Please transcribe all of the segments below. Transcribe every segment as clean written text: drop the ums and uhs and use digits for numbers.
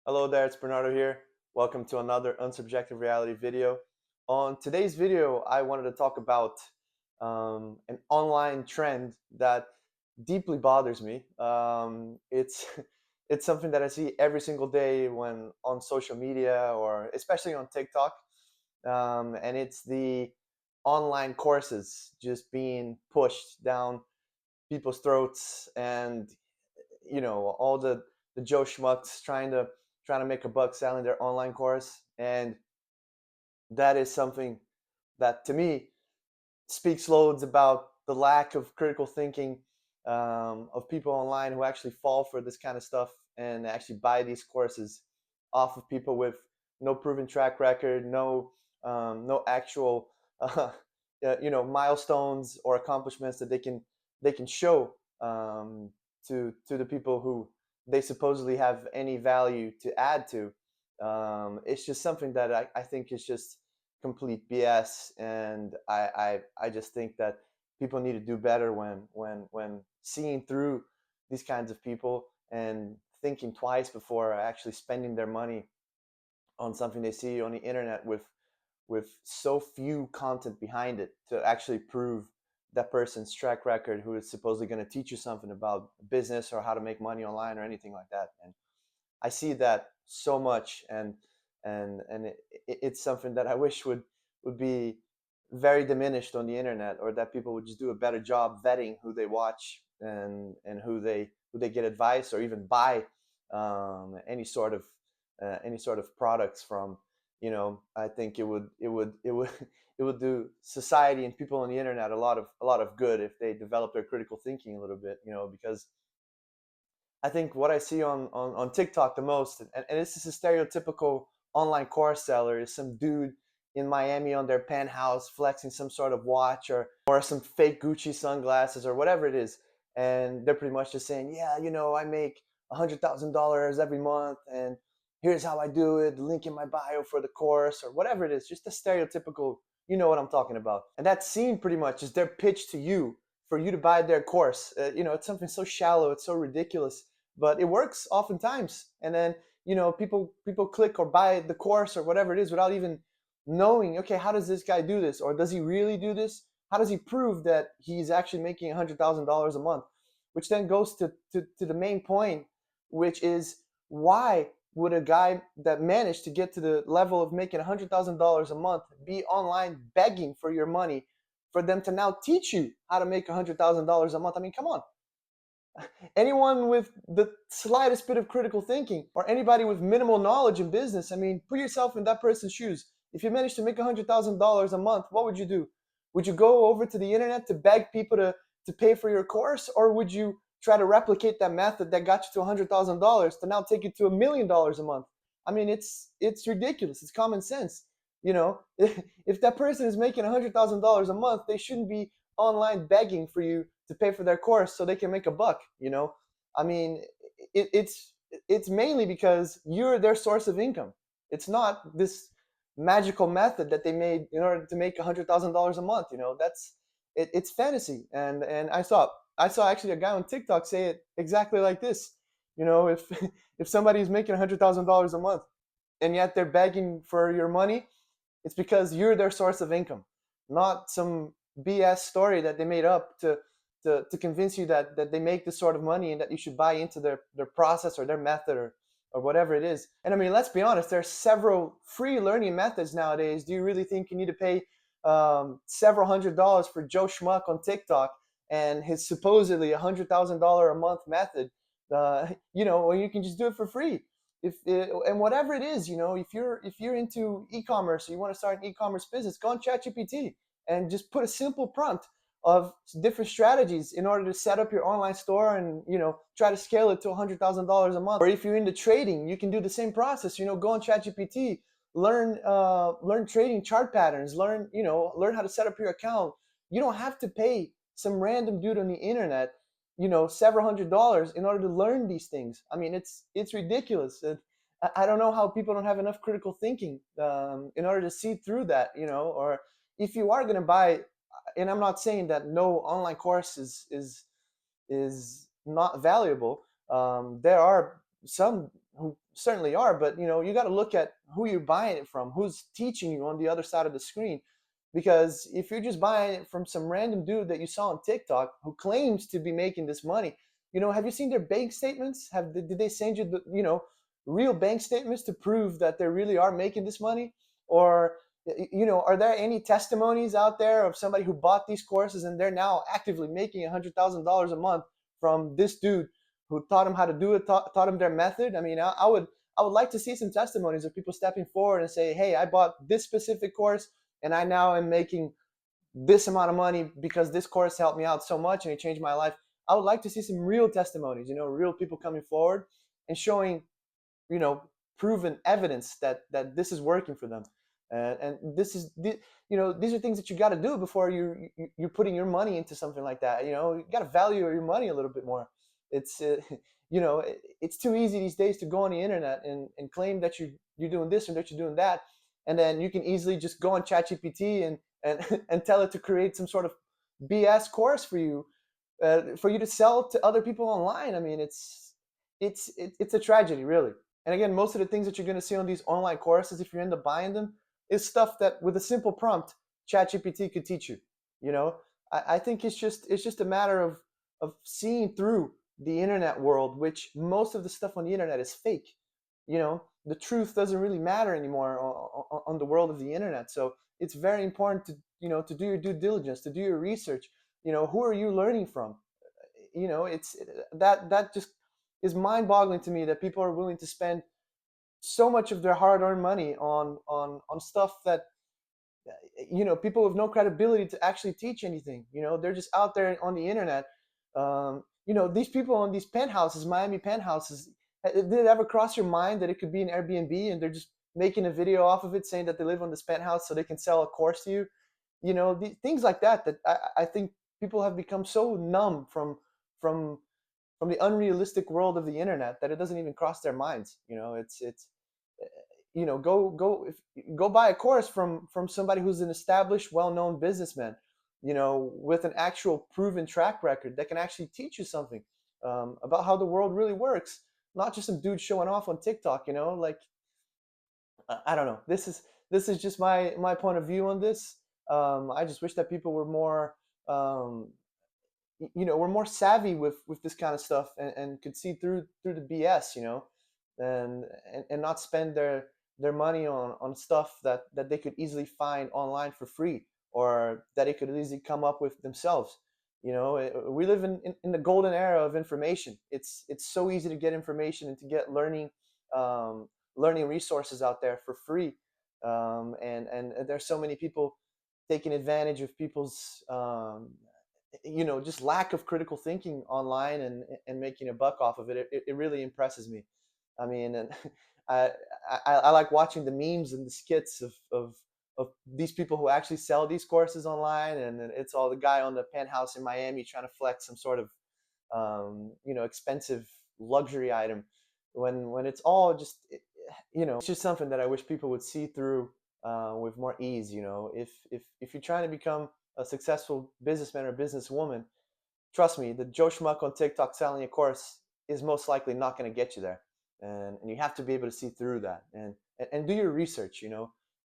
Hello there, it's Bernardo here. Welcome to another Unsubjective Reality video. On today's video, I wanted to talk about an online trend that deeply bothers me. It's it's something that I see every single day when on social media or especially on TikTok, and it's the online courses just being pushed down people's throats, and all the Joe schmucks trying to make a buck selling their online course. And that is something that to me speaks loads about the lack of critical thinking of people online who actually fall for this kind of stuff and actually buy these courses off of people with no proven track record, no actual milestones or accomplishments that they can show to the people who they supposedly have any value to add to. It's just something that I think is just complete BS, and I just think that people need to do better when seeing through these kinds of people and thinking twice before actually spending their money on something they see on the internet with so few content behind it to actually prove that person's track record, who is supposedly going to teach you something about business or how to make money online or anything like that. And I see that so much, and it's something that I wish would be very diminished on the internet, or that people would just do a better job vetting who they watch and who they get advice or even buy any sort of products from. I think it would it would do society and people on the internet a lot of good if they develop their critical thinking a little bit. Because I think what I see on TikTok the most, and this is a stereotypical online course seller, is some dude in Miami on their penthouse flexing some sort of watch or some fake Gucci sunglasses or whatever it is. And they're pretty much just saying, yeah, I make $100,000 every month, and here's how I do it, the link in my bio for the course, or whatever it is, just a stereotypical, you know what I'm talking about. And that scene pretty much is their pitch to you for you to buy their course. It's something so shallow, it's so ridiculous, but it works oftentimes. And then people click or buy the course or whatever it is without even knowing, okay, how does this guy do this, or does he really do this? How does he prove that he's actually making $100,000 a month? Which then goes to the main point, which is, why would a guy that managed to get to the level of making $100,000 a month be online begging for your money for them to now teach you how to make $100,000 a month? I mean, come on. Anyone with the slightest bit of critical thinking, or anybody with minimal knowledge in business, I mean, put yourself in that person's shoes. If you managed to make $100,000 a month, what would you do? Would you go over to the internet to beg people to pay for your course, or would you try to replicate that method that got you to $100,000 to now take you to $1 million a month? I mean, it's ridiculous. It's common sense. If that person is making $100,000 a month, they shouldn't be online begging for you to pay for their course so they can make a buck. I mean, it's mainly because you're their source of income. It's not this magical method that they made in order to make $100,000 a month. It's fantasy. And I saw actually a guy on TikTok say it exactly like this. If if somebody's making $100,000 a month and yet they're begging for your money, it's because you're their source of income, not some BS story that they made up to convince you that they make this sort of money and that you should buy into their process or their method, or whatever it is. And I mean, let's be honest, there are several free learning methods nowadays. Do you really think you need to pay several $100s for Joe Schmuck on TikTok and his supposedly $100,000 a month method? When you can just do it for free. And whatever it is, if you're into e-commerce, or you want to start an e-commerce business, go on ChatGPT and just put a simple prompt of different strategies in order to set up your online store and try to scale it to $100,000 a month. Or if you're into trading, you can do the same process. Go on ChatGPT, learn trading chart patterns, learn how to set up your account. You don't have to pay some random dude on the internet several $100s in order to learn these things. I mean, it's ridiculous. I don't know how people don't have enough critical thinking in order to see through that. Or if you are going to buy, and I'm not saying that no online course is not valuable. There are some who certainly are, but you got to look at who you're buying it from, who's teaching you on the other side of the screen. Because if you're just buying it from some random dude that you saw on TikTok who claims to be making this money, have you seen their bank statements? Did they send you the real bank statements to prove that they really are making this money? Or are there any testimonies out there of somebody who bought these courses and they're now actively making $100,000 a month from this dude who taught them how to do it, taught them their method? I mean, I would like to see some testimonies of people stepping forward and say, hey, I bought this specific course and I now am making this amount of money because this course helped me out so much and it changed my life. I would like to see some real testimonies, real people coming forward and showing, you know, proven evidence that this is working for them. And this is, these are things that you got to do before you're putting your money into something like that. You got to value your money a little bit more. It's, it's too easy these days to go on the internet and claim that you're doing this or that you're doing that, and then you can easily just go on ChatGPT and and tell it to create some sort of BS course for you to sell to other people online. I mean, it's a tragedy, really. And again, most of the things that you're going to see on these online courses, if you end up buying them, is stuff that with a simple prompt, ChatGPT could teach you. You know, I think it's just a matter of seeing through the internet world, which most of the stuff on the internet is fake. The truth doesn't really matter anymore on the world of the internet. So it's very important to do your due diligence, to do your research. Who are you learning from? It's that just is mind-boggling to me that people are willing to spend so much of their hard-earned money on stuff that people with no credibility to actually teach anything. They're just out there on the internet. These people on these penthouses, Miami penthouses, did it ever cross your mind that it could be an Airbnb and they're just making a video off of it saying that they live on this penthouse so they can sell a course to you? Things like that I think people have become so numb from from the unrealistic world of the internet that it doesn't even cross their minds. It's go buy a course from somebody who's an established, well-known businessman, with an actual proven track record that can actually teach you something about how the world really works, not just some dude showing off on TikTok. Like, I don't know. This is just my point of view on this. I just wish that people were more um, we're more savvy with this kind of stuff and could see through the BS, and not spend their money on stuff that they could easily find online for free or that they could easily come up with themselves. We live in the golden era of information. It's so easy to get information and to get learning resources out there for free. And there's so many people taking advantage of people's just lack of critical thinking online and making a buck off of it. It really impresses me. I mean, and I, I like watching the memes and the skits of these people who actually sell these courses online, and it's all the guy on the penthouse in Miami trying to flex some sort of expensive luxury item when it's all just it's just something that I wish people would see through with more ease. If you're trying to become a successful businessman or businesswoman, trust me, the Joe Schmuck on TikTok selling a course is most likely not going to get you there. And you have to be able to see through that and do your research.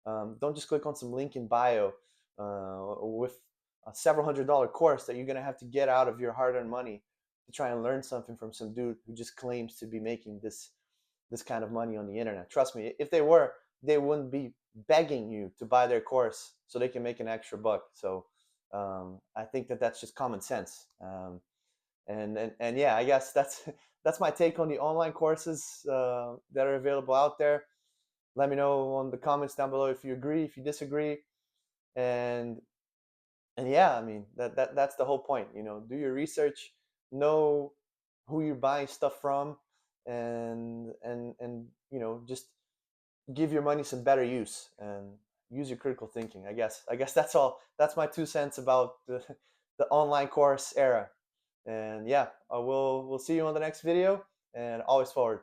Don't just click on some link in bio with a several $100 course that you're going to have to get out of your hard-earned money to try and learn something from some dude who just claims to be making this kind of money on the internet. Trust me, if they were, they wouldn't be begging you to buy their course so they can make an extra buck. So I think that's just common sense. And yeah, I guess that's my take on the online courses that are available out there. Let me know on the comments down below if you agree, if you disagree, and yeah, I mean that's the whole point. Do your research, know who you're buying stuff from, and just give your money some better use and use your critical thinking. I guess that's all. That's my 2 cents about the online course era. And yeah, we'll see you on the next video, and always forward.